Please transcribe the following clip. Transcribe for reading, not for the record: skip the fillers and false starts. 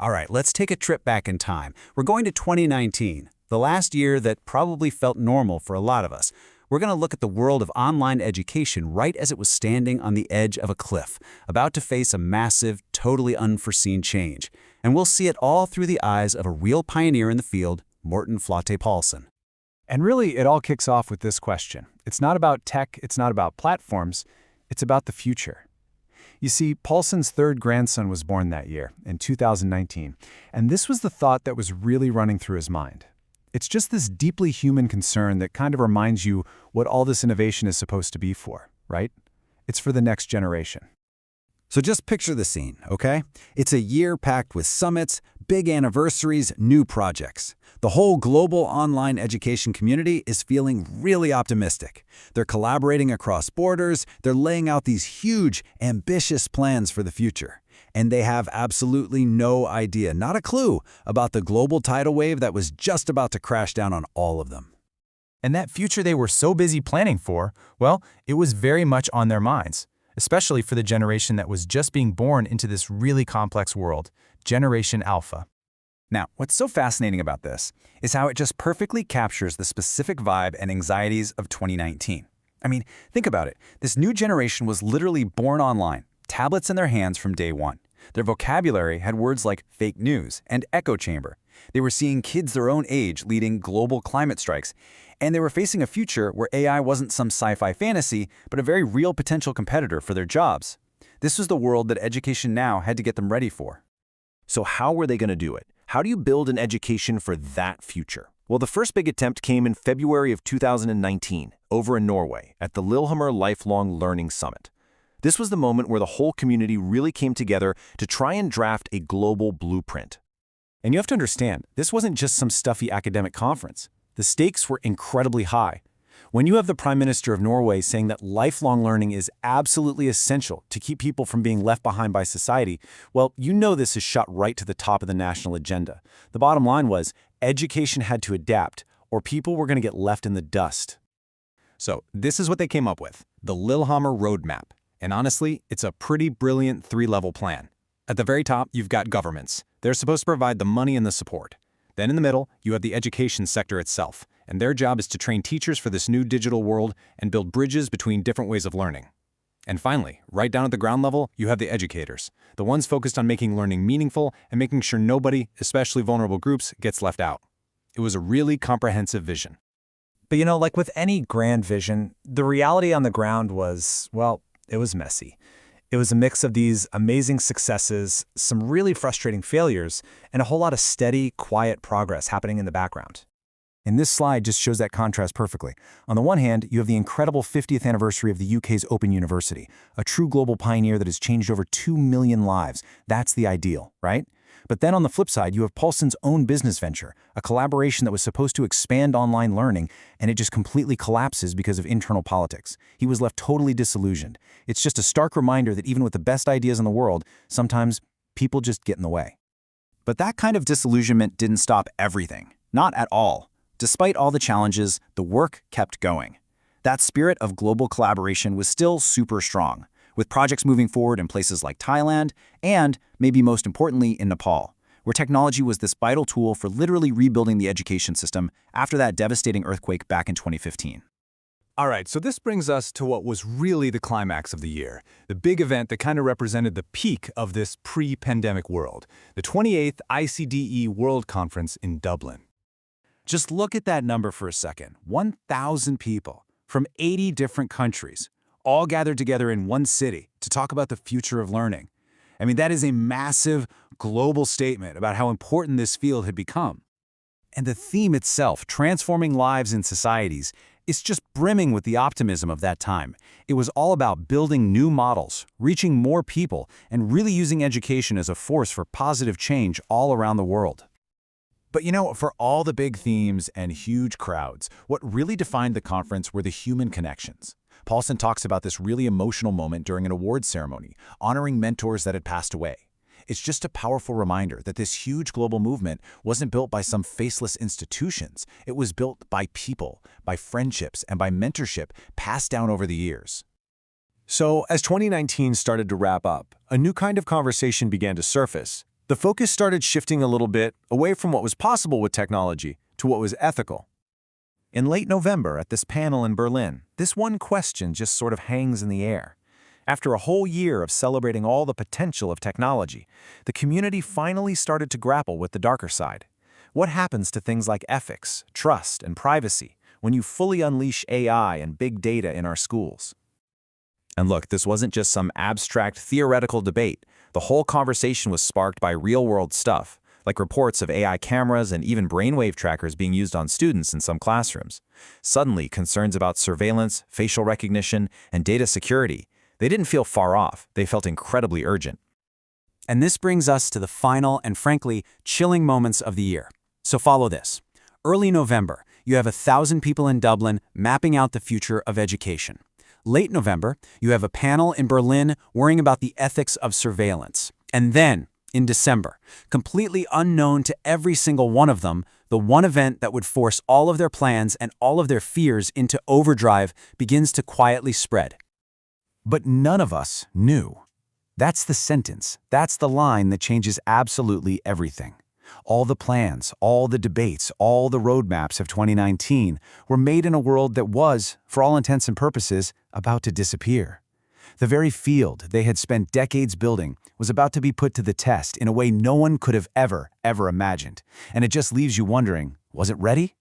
All right, let's take a trip back in time. We're going to 2019, the last year that probably felt normal for a lot of us. We're going to look at the world of online education right as it was standing on the edge of a cliff, about to face a massive, totally unforeseen change. And we'll see it all through the eyes of a real pioneer in the field, Morten Flate Paulsen. And really, it all kicks off with this question. It's not about tech, it's not about platforms, it's about the future. You see, Paulsen's third grandson was born that year, in 2019, and this was the thought that was really running through his mind. It's just this deeply human concern that kind of reminds you what all this innovation is supposed to be for, right? It's for the next generation. So just picture the scene, okay? It's a year packed with summits, big anniversaries, new projects. The whole global online education community is feeling really optimistic. They're collaborating across borders, they're laying out these huge, ambitious plans for the future. And they have absolutely no idea, not a clue, about the global tidal wave that was just about to crash down on all of them. And that future they were so busy planning for, well, it was very much on their minds, especially for the generation that was just being born into this really complex world, Generation Alpha. Now, what's so fascinating about this is how it just perfectly captures the specific vibe and anxieties of 2019. I mean, think about it. This new generation was literally born online, tablets in their hands from day one. Their vocabulary had words like fake news and echo chamber. They were seeing kids their own age leading global climate strikes, and they were facing a future where AI wasn't some sci-fi fantasy, but a very real potential competitor for their jobs. This was the world that Education Now had to get them ready for. So how were they going to do it? How do you build an education for that future? Well, the first big attempt came in February of 2019, over in Norway, at the Lillehammer Lifelong Learning Summit. This was the moment where the whole community really came together to try and draft a global blueprint. And you have to understand, this wasn't just some stuffy academic conference. The stakes were incredibly high. When you have the Prime Minister of Norway saying that lifelong learning is absolutely essential to keep people from being left behind by society, well, you know this is shot right to the top of the national agenda. The bottom line was, education had to adapt, or people were going to get left in the dust. So this is what they came up with, the Lillehammer Roadmap. And honestly, it's a pretty brilliant three-level plan. At the very top, you've got governments. They're supposed to provide the money and the support. Then in the middle, you have the education sector itself, and their job is to train teachers for this new digital world and build bridges between different ways of learning. And finally, right down at the ground level, you have the educators, the ones focused on making learning meaningful and making sure nobody, especially vulnerable groups, gets left out. It was a really comprehensive vision. But you know, like with any grand vision, the reality on the ground was, well, it was messy. It was a mix of these amazing successes, some really frustrating failures, and a whole lot of steady, quiet progress happening in the background. And this slide just shows that contrast perfectly. On the one hand, you have the incredible 50th anniversary of the UK's Open University, a true global pioneer that has changed over 2 million lives. That's the ideal, right? But then on the flip side, you have Paulsen's own business venture, a collaboration that was supposed to expand online learning, and it just completely collapses because of internal politics. He was left totally disillusioned. It's just a stark reminder that even with the best ideas in the world, sometimes people just get in the way. But that kind of disillusionment didn't stop everything. Not at all. Despite all the challenges, the work kept going. That spirit of global collaboration was still super strong, with projects moving forward in places like Thailand and, maybe most importantly, in Nepal, where technology was this vital tool for literally rebuilding the education system after that devastating earthquake back in 2015. All right, so this brings us to what was really the climax of the year, the big event that kind of represented the peak of this pre-pandemic world, the 28th ICDE World Conference in Dublin. Just look at that number for a second. 1,000 people from 80 different countries, all gathered together in one city to talk about the future of learning. I mean, that is a massive global statement about how important this field had become. And the theme itself, transforming lives and societies, is just brimming with the optimism of that time. It was all about building new models, reaching more people, and really using education as a force for positive change all around the world. But you know, for all the big themes and huge crowds, what really defined the conference were the human connections. Paulsen talks about this really emotional moment during an awards ceremony, honoring mentors that had passed away. It's just a powerful reminder that this huge global movement wasn't built by some faceless institutions. It was built by people, by friendships, and by mentorship passed down over the years. So, as 2019 started to wrap up, a new kind of conversation began to surface, The focus started shifting a little bit away from what was possible with technology to what was ethical. In late November, at this panel in Berlin, this one question just sort of hangs in the air. After a whole year of celebrating all the potential of technology, the community finally started to grapple with the darker side. What happens to things like ethics, trust, and privacy when you fully unleash AI and big data in our schools? And look, this wasn't just some abstract theoretical debate. The whole conversation was sparked by real-world stuff, like reports of AI cameras and even brainwave trackers being used on students in some classrooms. Suddenly, concerns about surveillance, facial recognition, and data security, they didn't feel far off. They felt incredibly urgent. And this brings us to the final and frankly chilling moments of the year. So follow this. Early November, you have 1,000 people in Dublin mapping out the future of education. Late November, you have a panel in Berlin worrying about the ethics of surveillance. And then, in December, completely unknown to every single one of them, the one event that would force all of their plans and all of their fears into overdrive begins to quietly spread. But none of us knew. That's the sentence. That's the line that changes absolutely everything. All the plans, all the debates, all the roadmaps of 2019 were made in a world that was, for all intents and purposes, about to disappear. The very field they had spent decades building was about to be put to the test in a way no one could have ever imagined. And it just leaves you wondering, was it ready?